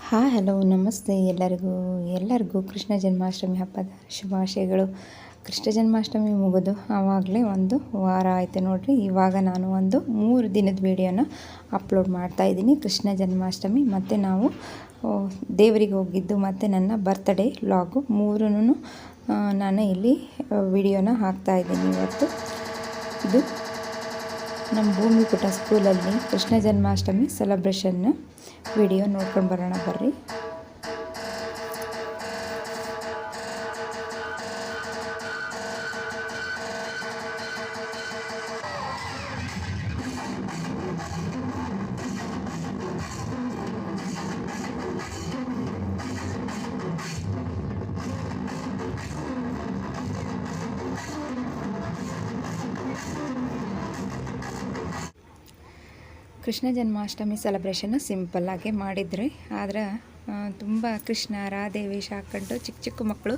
Hello ನಮಸ್ತೆ ಎಲ್ಲರಿಗೂ ಕೃಷ್ಣ ಜನ್ಮಾಷ್ಟಮಿ ಹಬ್ಬದ ಶುಭಾಶಯಗಳು. ಕೃಷ್ಣ ಜನ್ಮಾಷ್ಟಮಿ ಮುಗಿದು ಆವಾಗಲೇ ಒಂದು ವಾರ ಆಯಿತು ನೋಡಿರಿ. ಇವಾಗ ನಾನು ಒಂದು 3 ದಿನದ ವಿಡಿಯೋನ ಅಪ್ಲೋಡ್ ಮಾಡ್ತಾಯಿದ್ದೀನಿ. ಕೃಷ್ಣ ಜನ್ಮಾಷ್ಟಮಿ ಮತ್ತು ನಾವು ದೇವರಿಗೆ ಹೋಗಿದ್ದು ಮತ್ತು ನನ್ನ ಬರ್ತ್ಡೇ ವ್ಲಾಗು ಮೂರನ್ನೂ ನಾನು ಇಲ್ಲಿ ವಿಡಿಯೋನ ಹಾಕ್ತಾಯಿದ್ದೀನಿ. ಇವತ್ತು ಇದು ನಮ್ಮ ಭೂಮಿಪುಟ ಸ್ಕೂಲಲ್ಲಿ ಕೃಷ್ಣ ಜನ್ಮಾಷ್ಟಮಿ ಸೆಲೆಬ್ರೇಷನ್ ವಿಡಿಯೋ ನೋಡ್ಕೊಂಡು ಬರೋಣ ಬರ್ರಿ. ಕೃಷ್ಣ ಜನ್ಮಾಷ್ಟಮಿ ಸೆಲೆಬ್ರೇಷನ್ ಸಿಂಪಲ್ಲಾಗಿ ಮಾಡಿದ್ರಿ. ಆದರೆ ತುಂಬ ಕೃಷ್ಣ ರಾಧೆ ವೇಷ ಹಾಕ್ಕೊಂಡು ಚಿಕ್ಕ ಮಕ್ಕಳು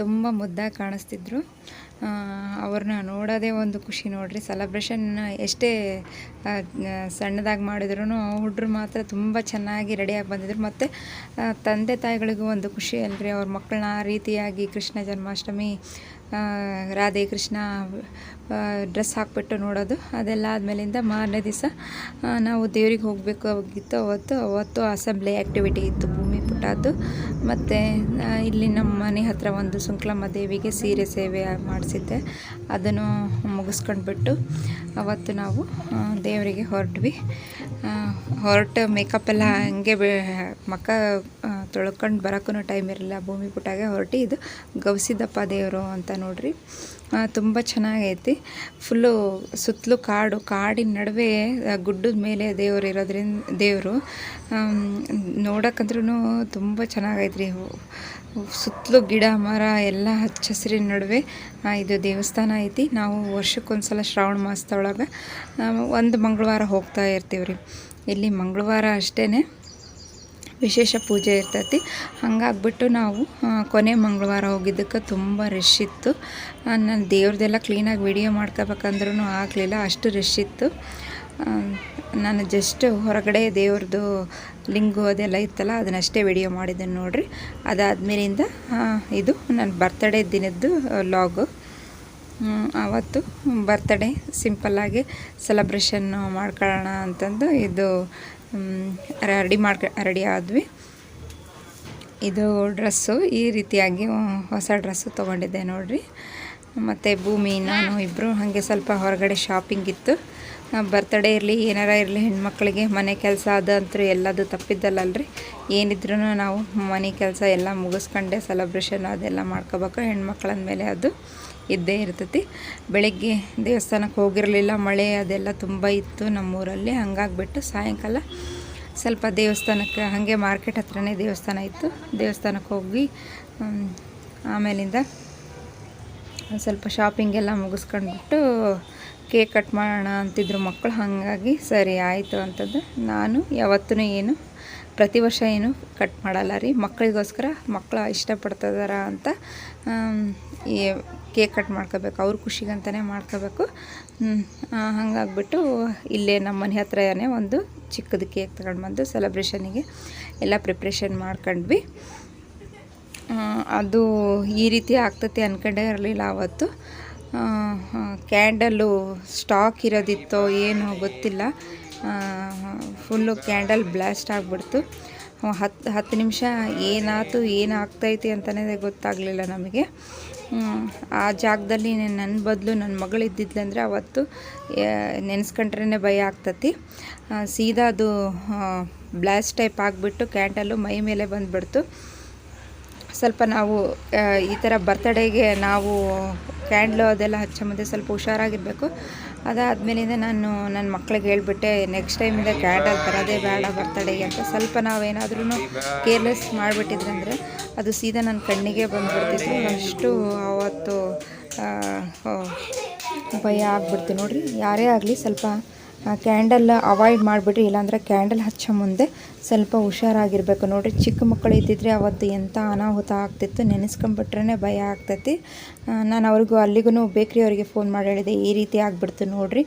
ತುಂಬ ಮುದ್ದಾಗಿ ಕಾಣಿಸ್ತಿದ್ರು. ಅವ್ರನ್ನ ನೋಡೋದೇ ಒಂದು ಖುಷಿ ನೋಡ್ರಿ. ಸೆಲೆಬ್ರೇಷನ್ ಎಷ್ಟೇ ಸಣ್ಣದಾಗಿ ಮಾಡಿದ್ರು ಹುಡ್ರು ಮಾತ್ರ ತುಂಬ ಚೆನ್ನಾಗಿ ರೆಡಿಯಾಗಿ ಬಂದಿದ್ರು. ಮತ್ತು ತಂದೆ ತಾಯಿಗಳಿಗೂ ಒಂದು ಖುಷಿ ಅಲ್ರಿ, ಅವ್ರ ಮಕ್ಕಳನ್ನ ಆ ರೀತಿಯಾಗಿ ಕೃಷ್ಣ ಜನ್ಮಾಷ್ಟಮಿ ರಾಧೆ ಕೃಷ್ಣ ಡ್ರೆಸ್ ಹಾಕ್ಬಿಟ್ಟು ನೋಡೋದು. ಅದೆಲ್ಲ ಆದಮೇಲಿಂದ ಮಾರನೇ ದಿವಸ ನಾವು ದೇವ್ರಿಗೆ ಹೋಗಬೇಕಾಗಿತ್ತು. ಅವತ್ತು ಅಸೆಂಬ್ಲಿ ಆ್ಯಕ್ಟಿವಿಟಿ ಇತ್ತು ಭೂಮಿಪುಟದ್ದು. ಮತ್ತು ಇಲ್ಲಿ ನಮ್ಮ ಮನೆ ಹತ್ರ ಒಂದು ಸುಂಕ್ಲಮ್ಮ ದೇವಿಗೆ ಸೀರೆ ಸೇವೆ ಮಾಡಿಸಿದ್ದೆ. ಅದನ್ನು ಮುಗಿಸ್ಕೊಂಡ್ಬಿಟ್ಟು ಅವತ್ತು ನಾವು ದೇವರಿಗೆ ಹೊರಟು ಮೇಕಪ್ ಎಲ್ಲ ಹಂಗೆ ಮಕ್ಕ ತೊಳ್ಕೊಂಡು ಬರೋಕ್ಕೂ ಟೈಮ್ ಇರಲಿಲ್ಲ. ಭೂಮಿಪುಟಾಗೆ ಹೊರಟು ಇದು ಗವಿಸಿದ್ದಪ್ಪ ದೇವರು ಅಂತ ನೋಡ್ರಿ. ತುಂಬ ಚೆನ್ನಾಗೈತಿ. ಫುಲ್ಲು ಸುತ್ತಲೂ ಕಾಡಿನ ನಡುವೆ ಗುಡ್ಡದ ಮೇಲೆ ದೇವರು ನೋಡೋಕ್ಕಂದ್ರೂ ತುಂಬ ಚೆನ್ನಾಗೈತ್ರಿ. ಸುತ್ತಲೂ ಗಿಡ ಮರ ಎಲ್ಲ ಹಚ್ಚ ಹಸಿರಿನ ನಡುವೆ ಇದು ದೇವಸ್ಥಾನ ಐತಿ. ನಾವು ವರ್ಷಕ್ಕೊಂದ್ಸಲ ಶ್ರಾವಣ ಮಾಸದೊಳಗೆ ಒಂದು ಮಂಗಳವಾರ ಹೋಗ್ತಾ ಇರ್ತೀವಿ ರೀ. ಇಲ್ಲಿ ಮಂಗಳವಾರ ಅಷ್ಟೇ ವಿಶೇಷ ಪೂಜೆ ಇರ್ತೈತಿ. ಹಂಗಾಗ್ಬಿಟ್ಟು ನಾವು ಕೊನೆ ಮಂಗಳವಾರ ಹೋಗಿದ್ದಕ್ಕೆ ತುಂಬ ರಶ್ ಇತ್ತು. ನಾನು ದೇವ್ರದ್ದೆಲ್ಲ ಕ್ಲೀನಾಗಿ ವಿಡಿಯೋ ಮಾಡ್ಕೋಬೇಕಂದ್ರೂ ಆಗಲಿಲ್ಲ, ಅಷ್ಟು ರಶ್ ಇತ್ತು. ನಾನು ಜಸ್ಟ್ ಹೊರಗಡೆ ದೇವ್ರದ್ದು ಲಿಂಗು ಅದೆಲ್ಲ ಇತ್ತಲ್ಲ ಅದನ್ನಷ್ಟೇ ವಿಡಿಯೋ ಮಾಡಿದ್ದೇನೆ ನೋಡಿರಿ. ಅದಾದಮೇಲಿಂದ ಇದು ನನ್ನ ಬರ್ತ್ಡೇ ದಿನದ್ದು ಲಾಗು. ಆವತ್ತು ಬರ್ತ್ಡೇ ಸಿಂಪಲ್ಲಾಗಿ ಸೆಲೆಬ್ರೇಷನ್ ಮಾಡ್ಕೊಳ್ಳೋಣ ಅಂತಂದು ಇದು ರೆಡಿ ಆದ್ವಿ. ಇದು ಡ್ರೆಸ್ಸು ಈ ರೀತಿಯಾಗಿ ಹೊಸ ಡ್ರೆಸ್ಸು ತೊಗೊಂಡಿದ್ದೆ ನೋಡಿರಿ. ಮತ್ತು ಭೂಮಿ ನಾನು ಇಬ್ಬರು ಹಾಗೆ ಸ್ವಲ್ಪ ಹೊರಗಡೆ ಶಾಪಿಂಗ್ ಇತ್ತು. ಬರ್ತ್ಡೇ ಇರಲಿ ಏನಾರ ಇರಲಿ ಹೆಣ್ಮಕ್ಳಿಗೆ ಮನೆ ಕೆಲಸ ಅದಂತೂ ಎಲ್ಲದು ತಪ್ಪಿದ್ದಲ್ಲಲ್ರಿ. ಏನಿದ್ರೂ ನಾವು ಮನೆ ಕೆಲಸ ಎಲ್ಲ ಮುಗಿಸ್ಕೊಂಡೆ ಸೆಲೆಬ್ರೇಷನ್ ಅದೆಲ್ಲ ಮಾಡ್ಕೋಬೇಕು. ಹೆಣ್ಮಕ್ಳ ಮೇಲೆ ಅದು ಇದ್ದೇ ಇರ್ತೈತಿ. ಬೆಳಗ್ಗೆ ದೇವಸ್ಥಾನಕ್ಕೆ ಹೋಗಿರಲಿಲ್ಲ, ಮಳೆ ಅದೆಲ್ಲ ತುಂಬ ಇತ್ತು ನಮ್ಮೂರಲ್ಲಿ. ಹಂಗಾಗ್ಬಿಟ್ಟು ಸಾಯಂಕಾಲ ಸ್ವಲ್ಪ ದೇವಸ್ಥಾನಕ್ಕೆ ಹಾಗೆ ಮಾರ್ಕೆಟ್ ಹತ್ರನೇ ದೇವಸ್ಥಾನ ಇತ್ತು, ದೇವಸ್ಥಾನಕ್ಕೆ ಹೋಗಿ ಆಮೇಲಿಂದ ಸ್ವಲ್ಪ ಶಾಪಿಂಗೆಲ್ಲ ಮುಗಿಸ್ಕೊಂಡ್ಬಿಟ್ಟು ಕೇಕ್ ಕಟ್ ಮಾಡೋಣ ಅಂತಿದ್ರು ಮಕ್ಕಳು. ಹಾಗಾಗಿ ಸರಿ ಆಯಿತು ಅಂತಂದು ನಾನು ಯಾವತ್ತೂ ಪ್ರತಿ ವರ್ಷ ಕಟ್ ಮಾಡಲ್ಲ ರೀ. ಮಕ್ಕಳಿಗೋಸ್ಕರ ಮಕ್ಕಳು ಇಷ್ಟಪಡ್ತಿದಾರ ಅಂತ ಈ ಕೇಕ್ ಕಟ್ ಮಾಡ್ಕೋಬೇಕು, ಅವ್ರ ಖುಷಿಗಂತಲೇ ಮಾಡ್ಕೋಬೇಕು. ಹಾಗಾಗ್ಬಿಟ್ಟು ಇಲ್ಲೇ ನಮ್ಮ ಮನೆ ಹತ್ರನೇ ಒಂದು ಚಿಕ್ಕದು ಕೇಕ್ ತಗೊಂಡು ಬಂದು ಸೆಲೆಬ್ರೇಷನಿಗೆ ಎಲ್ಲ ಪ್ರಿಪ್ರೇಷನ್ ಮಾಡ್ಕೊಂಡ್ವಿ. ಅದು ಈ ರೀತಿ ಆಗ್ತೈತಿ ಅಂದ್ಕೊಂಡೇ ಇರಲಿಲ್ಲ. ಆವತ್ತು ಕ್ಯಾಂಡಲ್ಲು ಸ್ಟಾಕ್ ಇರೋದಿತ್ತೋ ಏನೋ ಗೊತ್ತಿಲ್ಲ, ಫುಲ್ಲು ಕ್ಯಾಂಡಲ್ ಬ್ಲಾಸ್ಟ್ ಆಗಿಬಿಡ್ತು. 10 ನಿಮಿಷ ಏನಾಗ್ತೈತಿ ಅಂತಲೇ ಗೊತ್ತಾಗಲಿಲ್ಲ ನಮಗೆ. ಆ ಜಾಗದಲ್ಲಿ ನನ್ನ ಬದಲು ನನ್ನ ಮಗಳು ಇದ್ದಿದ್ಲಂದರೆ ಅವತ್ತು ನೆನೆಸ್ಕೊಂಡ್ರೇ ಭಯ ಆಗ್ತತಿ. ಸೀದಾ ಅದು ಬ್ಲಾಸ್ಟ್ ಟೈಪ್ ಆಗಿಬಿಟ್ಟು ಕ್ಯಾಂಡಲ್ಲು ಮೈ ಮೇಲೆ ಬಂದುಬಿಡ್ತು. ಸ್ವಲ್ಪ ನಾವು ಈ ಥರ ಬರ್ತಡೇಗೆ ನಾವು ಕ್ಯಾಂಡ್ಲು ಅದೆಲ್ಲ ಹಚ್ಚೋ ಮುಂದೆ ಸ್ವಲ್ಪ ಹುಷಾರಾಗಿರಬೇಕು. ಅದಾದಮೇಲಿಂದ ನಾನು ನನ್ನ ಮಕ್ಳಿಗೆ ಹೇಳಿಬಿಟ್ಟೆ, ನೆಕ್ಸ್ಟ್ ಟೈಮಿಂದ ಕ್ಯಾಂಡಲ್ ತರೋದೇ ಬೇಡ ಬರ್ತಡೇಗೆ ಅಂತ. ಸ್ವಲ್ಪ ನಾವೇನಾದ್ರೂ ಕೇರ್ಲೆಸ್ ಮಾಡಿಬಿಟ್ಟಿದ್ರಂದರೆ ಅದು ಸೀದಾ ನನ್ನ ಕಣ್ಣಿಗೆ ಬಂದುಬಿಡ್ತಿತ್ತು. ಅಷ್ಟು ಆವತ್ತು ಭಯ ಆಗ್ಬಿಡ್ತು ನೋಡಿರಿ. ಯಾರೇ ಆಗಲಿ ಸ್ವಲ್ಪ ಕ್ಯಾಂಡಲ್ ಅವಾಯ್ಡ್ ಮಾಡಿಬಿಡ್ರಿ, ಇಲ್ಲಾಂದರೆ ಕ್ಯಾಂಡಲ್ ಹಚ್ಚೋ ಮುಂದೆ ಸ್ವಲ್ಪ ಹುಷಾರಾಗಿರಬೇಕು ನೋಡಿರಿ. ಚಿಕ್ಕ ಮಕ್ಕಳು ಇದ್ದಿದ್ರೆ ಅವತ್ತು ಎಂಥ ಅನಾಹುತ ಆಗ್ತಿತ್ತು, ನೆನೆಸ್ಕೊಂಬಿಟ್ರೇ ಭಯ ಆಗ್ತೈತಿ. ನಾನು ಅವ್ರಿಗೂ ಅಲ್ಲಿಗೂ ಬೇಕ್ರಿಯವರಿಗೆ ಫೋನ್ ಮಾಡಿ ಹೇಳಿದೆ, ಈ ರೀತಿ ಆಗಿಬಿಡ್ತು ನೋಡಿರಿ,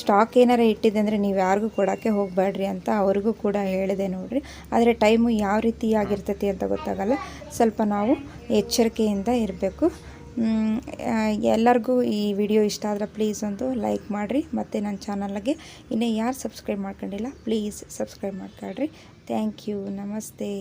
ಸ್ಟಾಕ್ ಏನಾರ ಇಟ್ಟಿದೆ ಅಂದರೆ ನೀವು ಯಾರಿಗೂ ಕೊಡೋಕ್ಕೆ ಹೋಗಬೇಡ್ರಿ ಅಂತ ಅವ್ರಿಗೂ ಕೂಡ ಹೇಳಿದೆ ನೋಡಿರಿ. ಆದರೆ ಟೈಮು ಯಾವ ರೀತಿ ಆಗಿರ್ತೈತಿ ಅಂತ ಗೊತ್ತಾಗಲ್ಲ, ಸ್ವಲ್ಪ ನಾವು ಎಚ್ಚರಿಕೆಯಿಂದ ಇರಬೇಕು. ಎಲ್ಲರಿಗೂ ಈ ವಿಡಿಯೋ ಇಷ್ಟ ಆದರೆ ಪ್ಲೀಸ್ ಒಂದು ಲೈಕ್ ಮಾಡಿರಿ. ಮತ್ತು ನನ್ನ ಚಾನಲ್ಗೆ ಇನ್ನೂ ಯಾರು ಸಬ್ಸ್ಕ್ರೈಬ್ ಮಾಡ್ಕೊಂಡಿಲ್ಲ ಪ್ಲೀಸ್ ಸಬ್ಸ್ಕ್ರೈಬ್ ಮಾಡ್ಕೊಳ್ರಿ. Thank you. ನಮಸ್ತೆ.